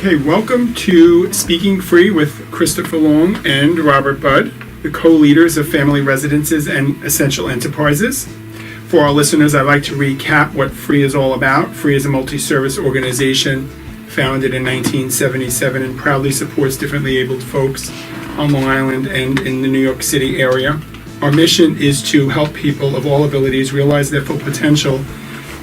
Okay, welcome to Speaking Free with Christopher Long and Robert Budd, the co-leaders of Family Residences and Essential Enterprises. For our listeners, I'd like to recap what FREE is all about. FREE is a multi-service organization founded in 1977 and proudly supports differently abled folks on Long Island and in the New York City area. Our mission is to help people of all abilities realize their full potential,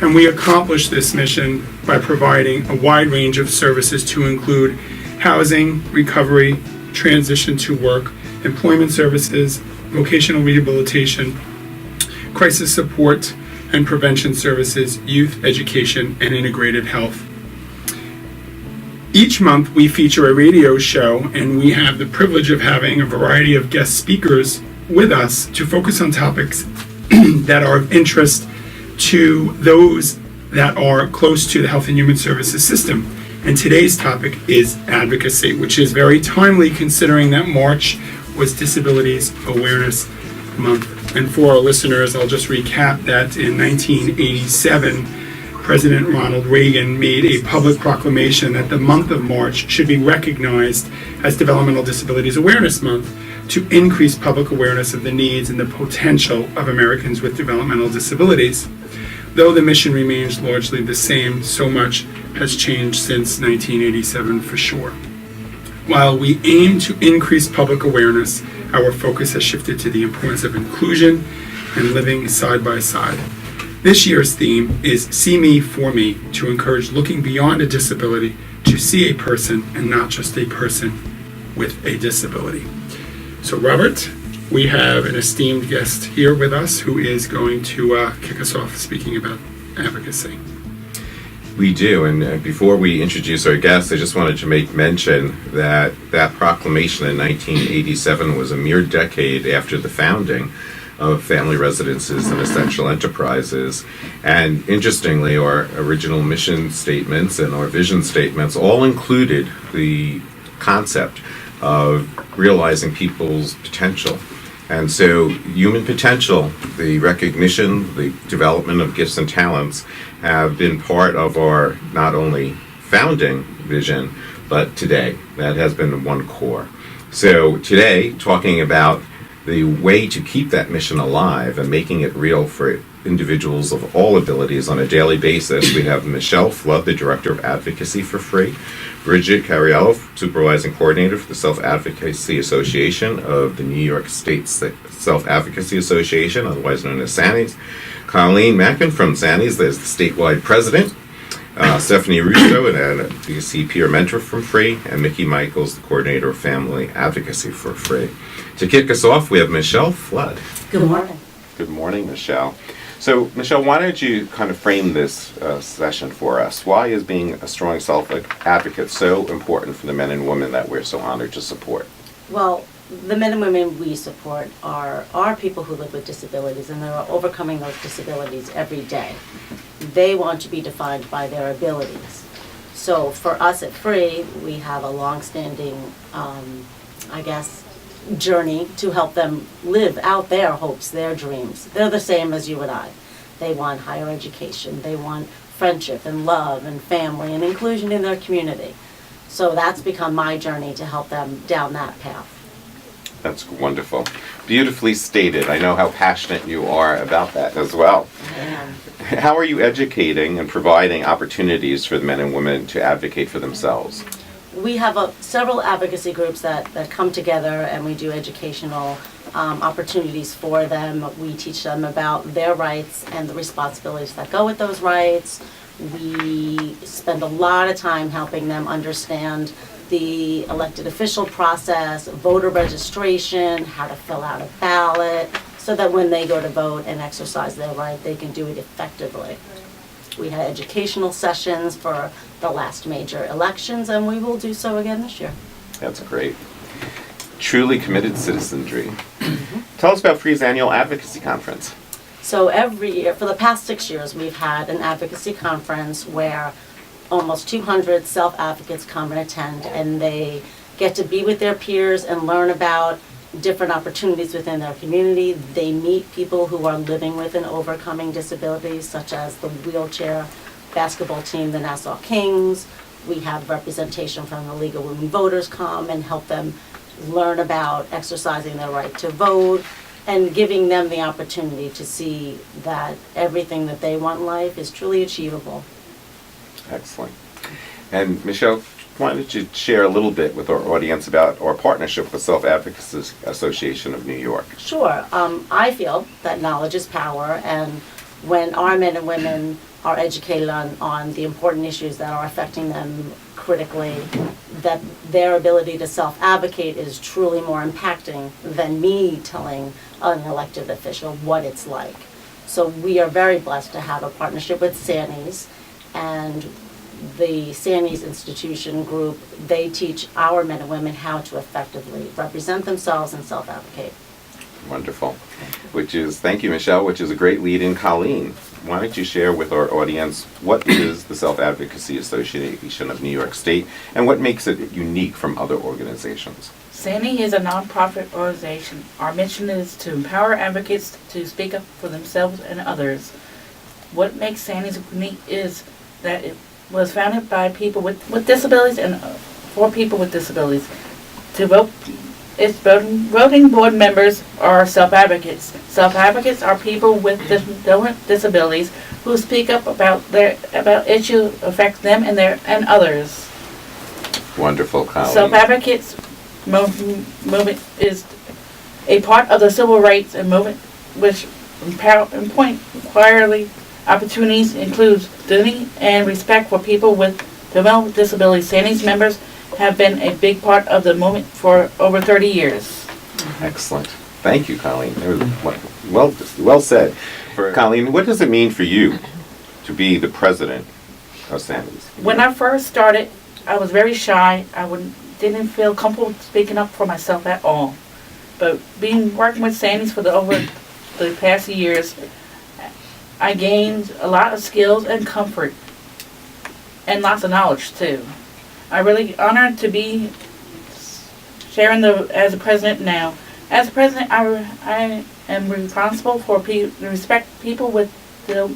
and we accomplish this mission by providing a wide range of services to include housing, recovery, transition to work, employment services, vocational rehabilitation, crisis support and prevention services, youth education, and integrated health. Each month we feature a radio show, and we have the privilege of having a variety of guest speakers with us to focus on topics that are of interest to those that are close to the Health and Human Services system. And today's topic is advocacy, which is very timely considering that March was Disabilities Awareness Month. And for our listeners, I'll just recap that in 1987, President Ronald Reagan made a public proclamation that the month of March should be recognized as Developmental Disabilities Awareness Month to increase public awareness of the needs and the potential of Americans with developmental disabilities. Though the mission remains largely the same, so much has changed since 1987 for sure. While we aim to increase public awareness, our focus has shifted to the importance of inclusion and living side by side. This year's theme is See Me for Me, to encourage looking beyond a disability to see a person and not just a person with a disability. So Robert, we have an esteemed guest here with us who is going to kick us off speaking about advocacy. We do, and before we introduce our guest, I just wanted to make mention that that proclamation in 1987 was a mere decade after the founding of Family Residences and Essential Enterprises. And interestingly, our original mission statements and our vision statements all included the concept of realizing people's potential. And so human potential, the recognition, the development of gifts and talents have been part of our not only founding vision, but today. That has been one core. So today, talking about the way to keep that mission alive and making it real for individuals of all abilities on a daily basis, we have Michelle Flood, the Director of Advocacy for FREE, Bridget Cariello, Supervising Coordinator for the Self Advocacy Association of the New York State Self Advocacy Association, otherwise known as SANYS, Coleen Mackin from SANYS, there's the Statewide President, Stefanie Russo, an Advocacy Peer Mentor from FREE, and Mickey Michaels, the Coordinator of Family Advocacy for FREE. To kick us off, we have Michelle Flood. Good morning. Good morning, Michelle. So, Michelle, why don't you kind of frame this session for us? Why is being a strong self-advocate so important for the men and women that we're so honored to support? Well, the men and women we support are people who live with disabilities, and they're overcoming those disabilities every day. They want to be defined by their abilities. So for us at FREE, we have a long-standing, journey to help them live out their hopes, their dreams. They're the same as you and I. They want higher education. They want friendship and love and family and inclusion in their community. So that's become my journey to help them down that path. That's wonderful. Beautifully stated. I know how passionate you are about that as well. I am. How are you educating and providing opportunities for the men and women to advocate for themselves? We have several advocacy groups that come together, and we do educational opportunities for them. We teach them about their rights and the responsibilities that go with those rights. We spend a lot of time helping them understand the elected official process, voter registration, how to fill out a ballot, so that when they go to vote and exercise their right, they can do it effectively. We had educational sessions for the last major elections, and we will do so again this year. That's great. Truly committed citizenry. Mm-hmm. Tell us about FREE's annual advocacy conference. So every year, for the past 6 years, we've had an advocacy conference where almost 200 self-advocates come and attend, and they get to be with their peers and learn about different opportunities within their community. They meet people who are living with and overcoming disabilities, such as the wheelchair basketball team, the Nassau Kings, We have representation from the League of Women Voters come and help them learn about exercising their right to vote and giving them the opportunity to see that everything that they want in life is truly achievable. Excellent. And Michelle, why don't you share a little bit with our audience about our partnership with the Self Advocacy Association of New York? Sure. I feel that knowledge is power, and when our men and women are educated on the important issues that are affecting them critically, that their ability to self-advocate is truly more impacting than me telling an elected official what it's like. So we are very blessed to have a partnership with SANYS, and the SANYS institution group, they teach our men and women how to effectively represent themselves and self-advocate. Wonderful. Thank you, Michelle, which is a great lead in. Colleen, why don't you share with our audience what is the Self Advocacy Association of New York State and what makes it unique from other organizations? SANY is a nonprofit organization. Our mission is to empower advocates to speak up for themselves and others. What makes SANY unique is that it was founded by people with disabilities and for people with disabilities. To vote, its voting board members are self-advocates. Self-advocates are people with disabilities who speak up about issues affect them and others. Wonderful, Colleen. Self-advocates movement is a part of the civil rights and movement, which requirely opportunities includes dignity and respect for people with developmental disabilities. SANYS members have been a big part of the movement for over 30 years. Excellent. Thank you, Colleen. That was well said. Colleen, what does it mean for you to be the president of SANYS? When I first started, I was very shy. Didn't feel comfortable speaking up for myself at all. But working with SANYS for over the past years, I gained a lot of skills and comfort, and lots of knowledge too. I'm really honored to be sharing as a president now. As a president, I am responsible for respect people with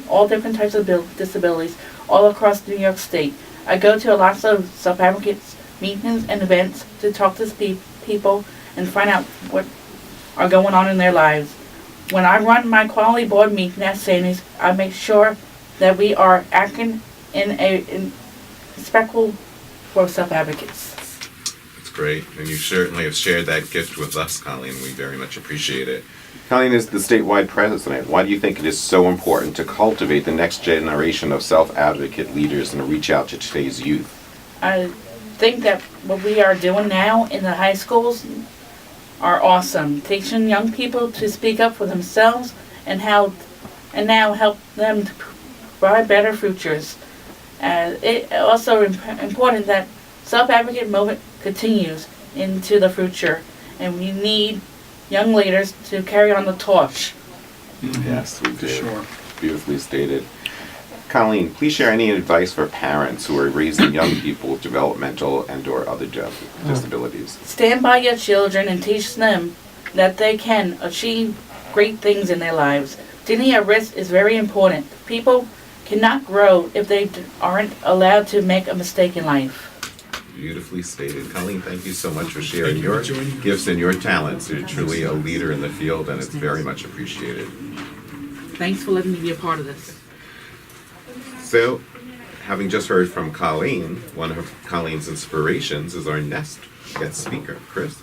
all different types of disabilities all across New York State. I go to lots of self-advocates meetings and events to talk to people and find out what are going on in their lives. When I run my quality board meeting at SANYS, I make sure that we are acting in respectful for self-advocates. That's great. And you certainly have shared that gift with us, Colleen. We very much appreciate it. Colleen is the statewide president. Why do you think it is so important to cultivate the next generation of self-advocate leaders and to reach out to today's youth? I think that what we are doing now in the high schools are awesome. Teaching young people to speak up for themselves and now help them to provide better futures. It also important that self-advocate movement continues into the future, and we need young leaders to carry on the torch. Yes, we do. Sure. Beautifully stated. Colleen, please share any advice for parents who are raising young people with developmental and or other disabilities. Stand by your children and teach them that they can achieve great things in their lives. Dignity at risk is very important. People cannot grow if they aren't allowed to make a mistake in life. Beautifully stated. Colleen, thank you so much for sharing your gifts and your talents. You're truly a leader in the field, and it's very much appreciated. Thanks for letting me be a part of this. So, having just heard from Colleen, one of Colleen's inspirations is our next guest speaker, Chris.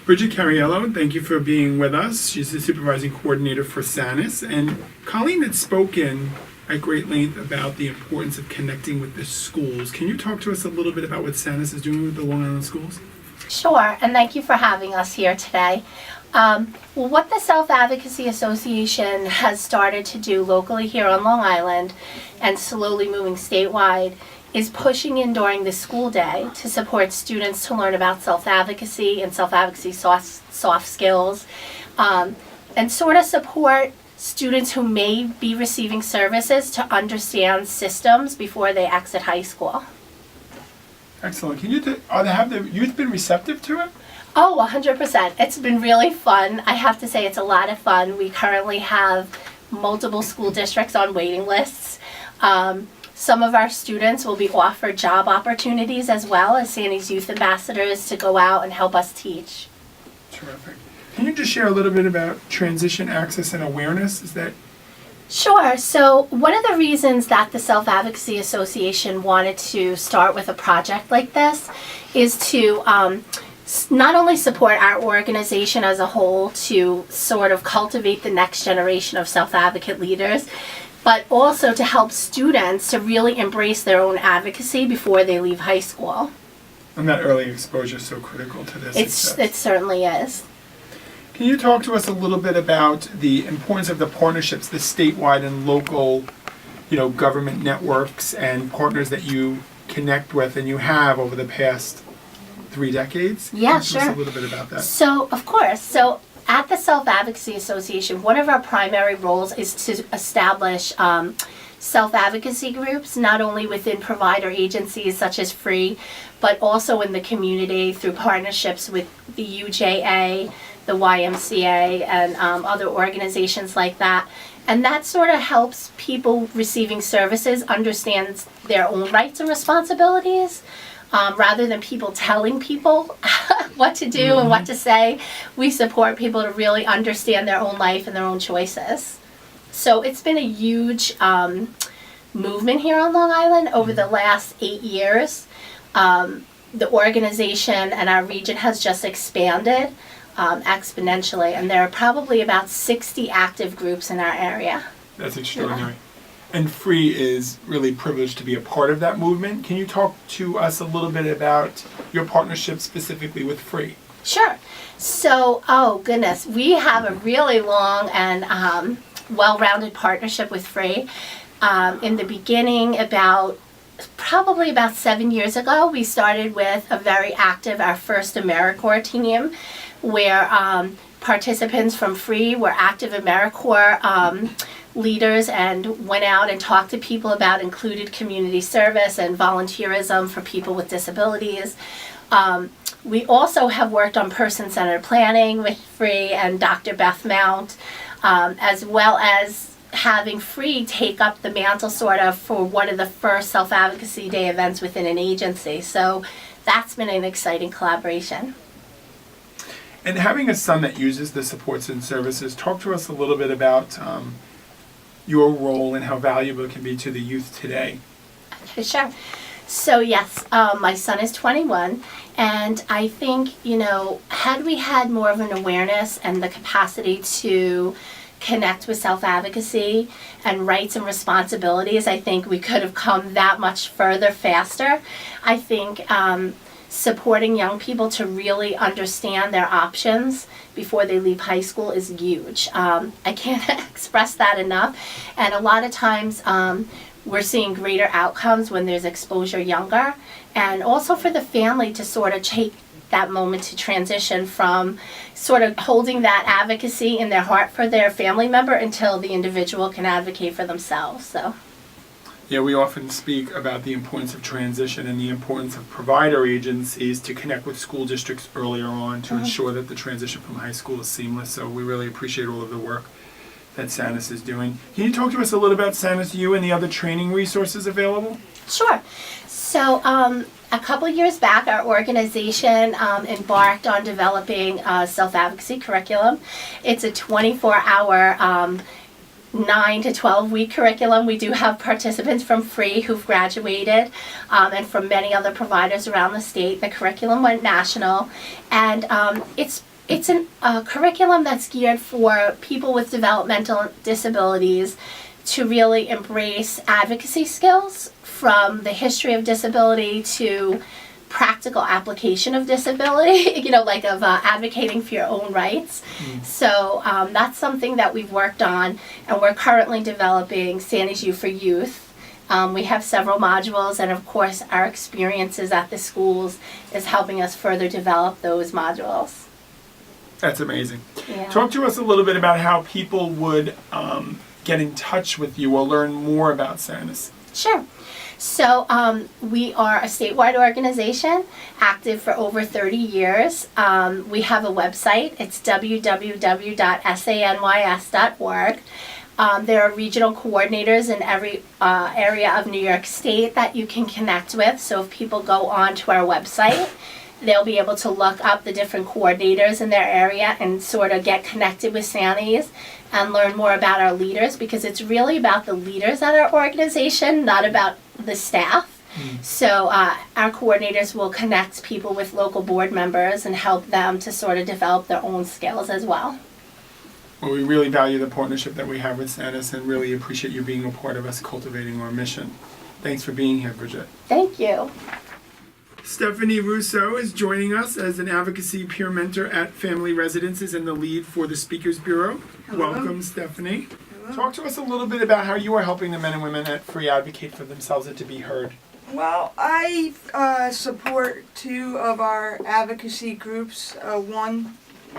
Bridget Cariello, thank you for being with us. She's the Supervising Coordinator for SANYS, and Colleen had spoken at great length about the importance of connecting with the schools. Can you talk to us a little bit about what SANYS is doing with the Long Island schools? Sure, and thank you for having us here today. What the Self Advocacy Association has started to do locally here on Long Island and slowly moving statewide is pushing in during the school day to support students to learn about self-advocacy and self-advocacy soft skills, and sort of support students who may be receiving services to understand systems before they exit high school. Excellent. Can you have the youth been receptive to it? Oh, 100%. It's been really fun. I have to say it's a lot of fun. We currently have multiple school districts on waiting lists. Some of our students will be offered job opportunities as well as SANYS Youth Ambassadors to go out and help us teach. Terrific. Can you just share a little bit about transition access and awareness? Is that Sure. So one of the reasons that the Self Advocacy Association wanted to start with a project like this is to not only support our organization as a whole to sort of cultivate the next generation of self-advocate leaders, but also to help students to really embrace their own advocacy before they leave high school. and that early exposure is so critical to this? It certainly is. Can you talk to us a little bit about the importance of the partnerships, the statewide and local, government networks and partners that you connect with and you have over the past 3 decades? Yeah, Talk to us sure. a little bit about that. So, of course. So, at the Self Advocacy Association, one of our primary roles is to establish self-advocacy groups, not only within provider agencies such as FREE, but also in the community through partnerships with the UJA, the YMCA, and other organizations like that. And that sort of helps people receiving services understand their own rights and responsibilities. Rather than people telling people what to do and what to say, we support people to really understand their own life and their own choices. So it's been a huge movement here on Long Island over the last 8 years. The organization and our region has just expanded exponentially, and there are probably about 60 active groups in our area. That's extraordinary. And FREE is really privileged to be a part of that movement. Can you talk to us a little bit about your partnership specifically with FREE? Sure. So, oh goodness, we have a really long and well-rounded partnership with FREE. In the beginning, probably about 7 years ago, we started with a very active, our first AmeriCorps team, where participants from FREE were active AmeriCorps leaders and went out and talked to people about included community service and volunteerism for people with disabilities. We also have worked on person-centered planning with FREE and Dr. Beth Mount, as well as having FREE take up the mantle sort of for one of the first Self-Advocacy Day events within an agency. So that's been an exciting collaboration. And having a son that uses the supports and services, talk to us a little bit about your role and how valuable it can be to the youth today. Okay, sure. So yes, my son is 21, and I think, had we had more of an awareness and the capacity to connect with self-advocacy and rights and responsibilities, I think we could have come that much further faster. I think supporting young people to really understand their options before they leave high school is huge. I can't express that enough. And a lot of times we're seeing greater outcomes when there's exposure younger. And also for the family to sort of take that moment to transition from sort of holding that advocacy in their heart for their family member until the individual can advocate for themselves. So. Yeah, we often speak about the importance of transition and the importance of provider agencies to connect with school districts earlier on to ensure that the transition from high school is seamless. So we really appreciate all of the work that SANYS is doing. Can you talk to us a little about SANYS U and the other training resources available? Sure. So a couple years back, our organization embarked on developing a self-advocacy curriculum. It's a 24-hour 9 to 12 week curriculum. We do have participants from FREE who've graduated and from many other providers around the state. The curriculum went national, and it's a curriculum that's geared for people with developmental disabilities to really embrace advocacy skills, from the history of disability to practical application of disability, like of advocating for your own rights. So that's something that we've worked on, and we're currently developing SANYS U for Youth. We have several modules, and of course our experiences at the schools is helping us further develop those modules. That's amazing. Yeah. Talk to us a little bit about how people would get in touch with you or learn more about SANYS. Sure. So we are a statewide organization, active for over 30 years. We have a website. It's www.sanys.org. There are regional coordinators in every area of New York State that you can connect with. So if people go on to our website, they'll be able to look up the different coordinators in their area and sort of get connected with SANYS and learn more about our leaders, because it's really about the leaders at our organization, not about the staff. So our coordinators will connect people with local board members and help them to sort of develop their own skills as well. Well, we really value the partnership that we have with SANYS and really appreciate you being a part of us cultivating our mission. Thanks for being here, Bridget. Thank you. Stefanie Russo is joining us as an advocacy peer mentor at Family Residences and the lead for the Speakers Bureau. Hello. Welcome, Stefanie. Hello. Talk to us a little bit about how you are helping the men and women at Free advocate for themselves and to be heard. Well, I support two of our advocacy groups, one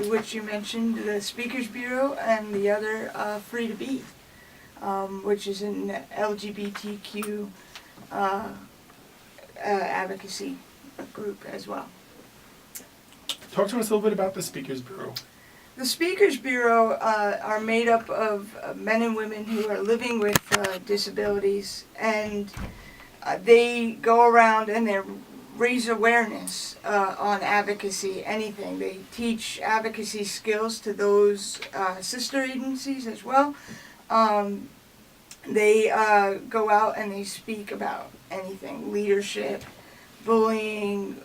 which you mentioned, the Speakers Bureau, and the other, Free to Be, which is an LGBTQ advocacy group as well. Talk to us a little bit about the Speakers Bureau. The Speakers Bureau are made up of men and women who are living with disabilities, and they go around and they raise awareness on advocacy, anything. They teach advocacy skills to those sister agencies as well. They go out and they speak about anything, leadership, bullying,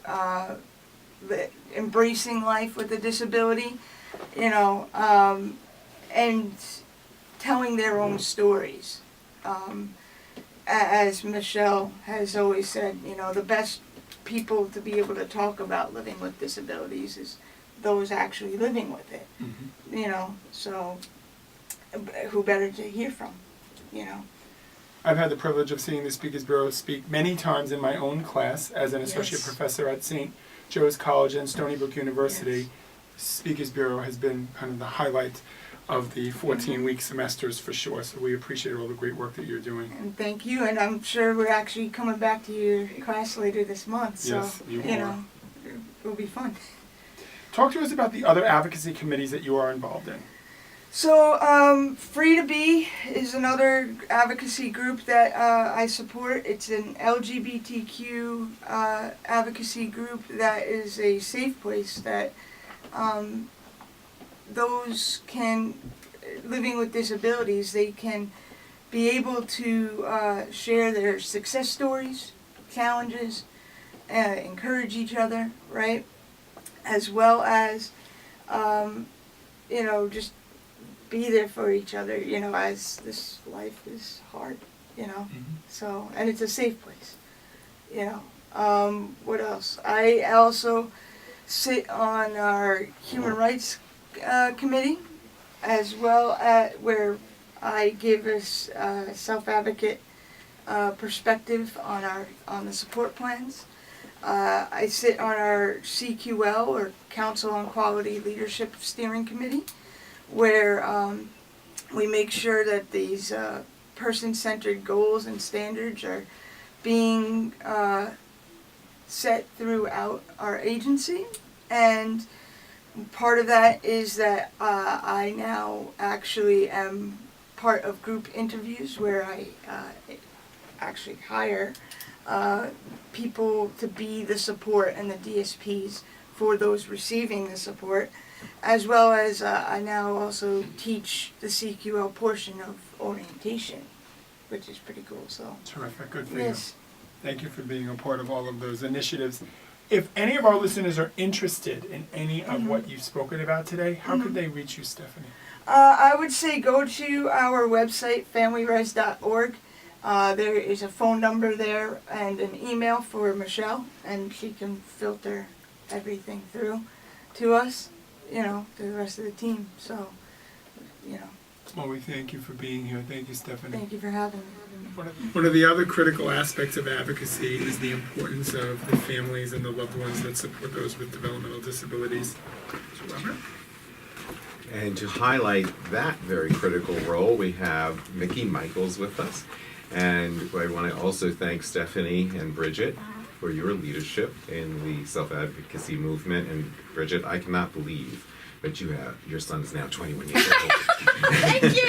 embracing life with a disability, you know, and telling their own stories. As Michelle has always said, you know, the best people to be able to talk about living with disabilities is those actually living with it, you know, so who better to hear from, you know. I've had the privilege of seeing the Speakers Bureau speak many times in my own class as an associate Yes. professor at St. Joe's College and Stony Brook University. Yes. Speakers Bureau has been kind of the highlight of the 14-week semesters for sure, so we appreciate all the great work that you're doing. And thank you, and I'm sure we're actually coming back to your class later this month, so, Yes, you are. know, it'll be fun. Talk to us about the other advocacy committees that you are involved in. So, Free to Be is another advocacy group that I support. It's an LGBTQ advocacy group that is a safe place that those living with disabilities, they can be able to share their success stories, challenges, encourage each other, right? As well as, you know, just be there for each other, you know, as this life is hard, you know. So, and it's a safe place, you know. What else? I also sit on our Human Rights Committee, as well as where I give us Self Advocate perspective on the support plans. I sit on our CQL, or Council on Quality Leadership Steering Committee, where we make sure that these person-centered goals and standards are being set throughout our agency. And part of that is that I now actually am part of group interviews, where I actually hire people to be the support and the DSPs for those receiving the support, as well as I now also teach the CQL portion of orientation, which is pretty cool. So Terrific, good for yes. you. Thank you for being a part of all of those initiatives. If any of our listeners are interested in any of what you've spoken about today, how could they reach you, Stefanie? I would say go to our website, familyres.org. There is a phone number there and an email for Michelle, and she can filter everything through to us, you know, to the rest of the team. So, you know. Well, we thank you for being here. Thank you, Stefanie. Thank you for having me. One of the other critical aspects of advocacy is the importance of the families and the loved ones that support those with developmental disabilities. So, Robert? And to highlight that very critical role, we have Mickey Michaels with us. And I want to also thank Stefanie and Bridget for your leadership in the self-advocacy movement. And Bridget, I cannot believe But your son is now 21 years old. Thank you.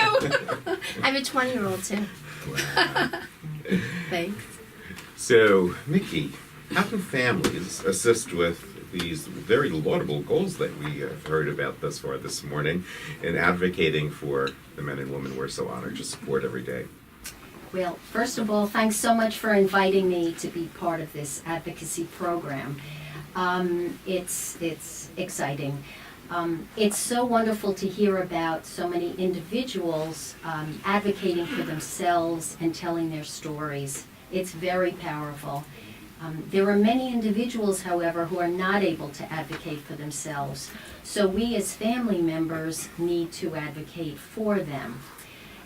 I have a 20-year-old too. Wow. Thanks. So, Mickey, how can families assist with these very laudable goals that we have heard about thus far this morning in advocating for the men and women we're so honored to support every day? Well, first of all, thanks so much for inviting me to be part of this advocacy program. It's exciting. It's so wonderful to hear about so many individuals advocating for themselves and telling their stories. It's very powerful. There are many individuals, however, who are not able to advocate for themselves. So we as family members need to advocate for them.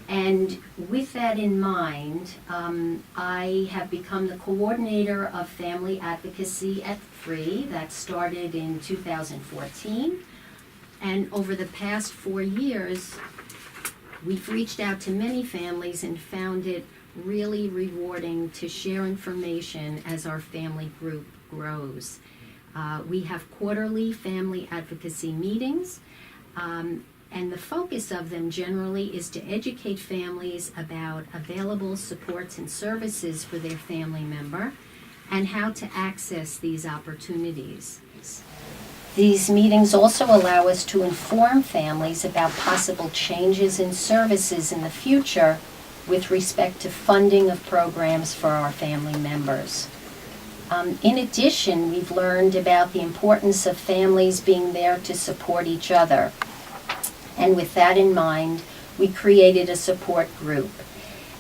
And with that in mind, I have become the coordinator of Family Advocacy at FREE. That started in 2014. And over the past 4 years, we've reached out to many families and found it really rewarding to share information as our family group grows. We have quarterly family advocacy meetings, and the focus of them generally is to educate families about available supports and services for their family member and how to access these opportunities. These meetings also allow us to inform families about possible changes in services in the future with respect to funding of programs for our family members. In addition, we've learned about the importance of families being there to support each other. And with that in mind, we created a support group.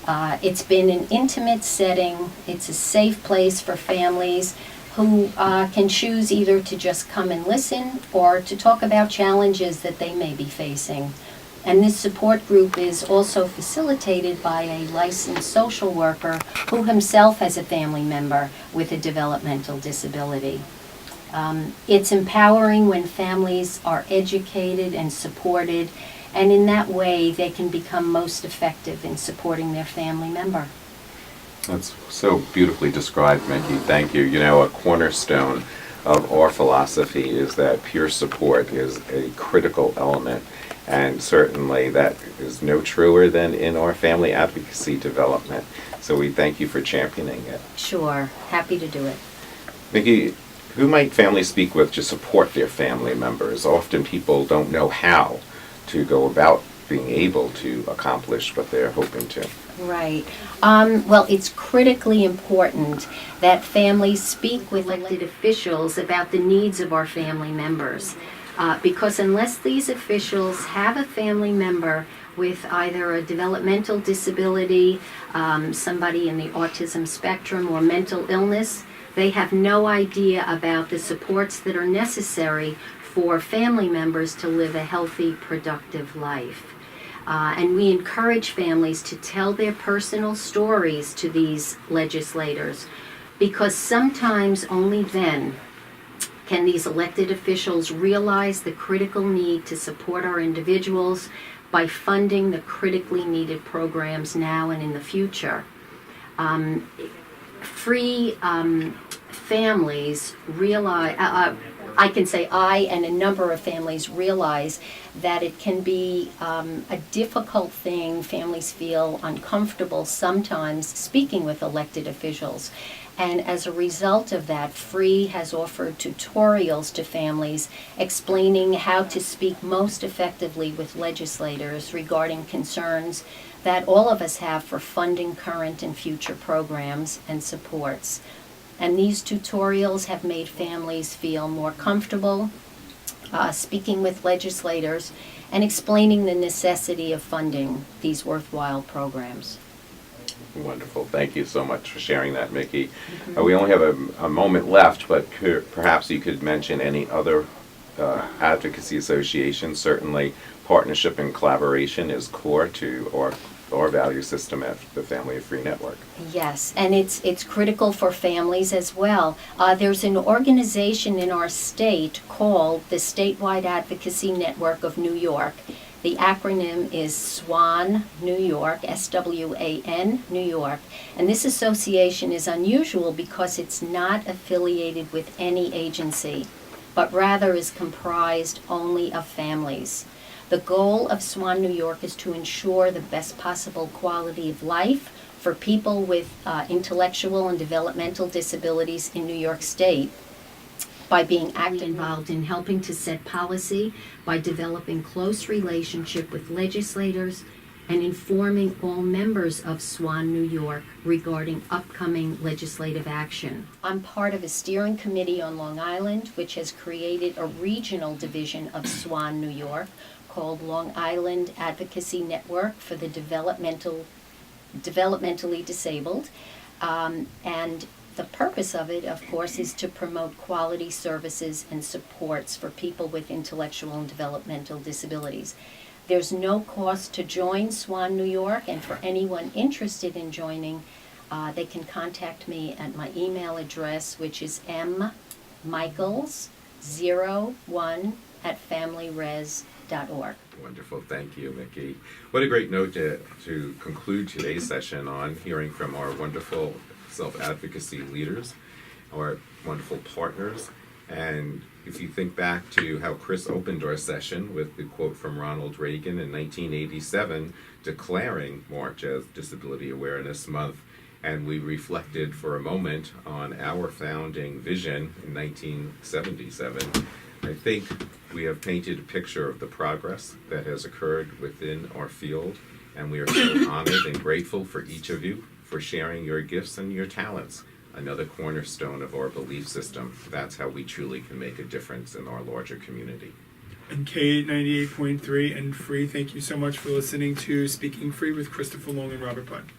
It's been an intimate setting. It's a safe place for families who can choose either to just come and listen or to talk about challenges that they may be facing. And this support group is also facilitated by a licensed social worker who himself has a family member with a developmental disability. It's empowering when families are educated and supported, and in that way they can become most effective in supporting their family member. That's so beautifully described, Mickey. Thank you. You know, a cornerstone of our philosophy is that peer support is a critical element, and certainly that is no truer than in our family advocacy development. So we thank you for championing it. Sure, happy to do it. Mickey, who might families speak with to support their family members? Often people don't know how to go about being able to accomplish what they're hoping to. Right. Well, it's critically important that families speak with elected officials about the needs of our family members. Because unless these officials have a family member with either a developmental disability, somebody in the autism spectrum, or mental illness, they have no idea about the supports that are necessary for family members to live a healthy, productive life. And we encourage families to tell their personal stories to these legislators, because sometimes only then can these elected officials realize the critical need to support our individuals by funding the critically needed programs now and in the future. Free families realize, I can say I and a number of families realize that it can be a difficult thing. Families feel uncomfortable sometimes speaking with elected officials. And as a result of that, FREE has offered tutorials to families explaining how to speak most effectively with legislators regarding concerns that all of us have for funding current and future programs and supports. And these tutorials have made families feel more comfortable speaking with legislators and explaining the necessity of funding these worthwhile programs. Wonderful. Thank you so much for sharing that, Mickey. We only have a moment left, but perhaps you could mention any other advocacy associations. Certainly, partnership and collaboration is core to our value system at the Family of Free Network. Yes, and it's critical for families as well. There's an organization in our state called the Statewide Advocacy Network of New York. The acronym is SWAN New York, S-W-A-N, New York. And this association is unusual because it's not affiliated with any agency. but rather is comprised only of families. The goal of SWAN New York is to ensure the best possible quality of life for people with intellectual and developmental disabilities in New York State by being actively involved in helping to set policy, by developing close relationship with legislators, and informing all members of SWAN New York regarding upcoming legislative action. I'm part of a steering committee on Long Island, which has created a regional division of SWAN New York called Long Island Advocacy Network for the developmentally disabled. And the purpose of it, of course, is to promote quality services and supports for people with intellectual and developmental disabilities. There's no cost to join SWAN New York, and for anyone interested in joining, they can contact me at my email address, which is mmichaels01@familyres.org. Wonderful. Thank you, Mickey. What a great note to conclude today's session on, hearing from our wonderful self-advocacy leaders, our wonderful partners. And if you think back to how Chris opened our session with the quote from Ronald Reagan in 1987, declaring March as Disability Awareness Month, and we reflected for a moment on our founding vision in 1977, I think we have painted a picture of the progress that has occurred within our field, and we are so honored and grateful for each of you for sharing your gifts and your talents. Another cornerstone of our belief system. That's how we truly can make a difference in our larger community. And K98.3 and Free, thank you so much for listening to Speaking Free with Christopher Long and Robert Budd.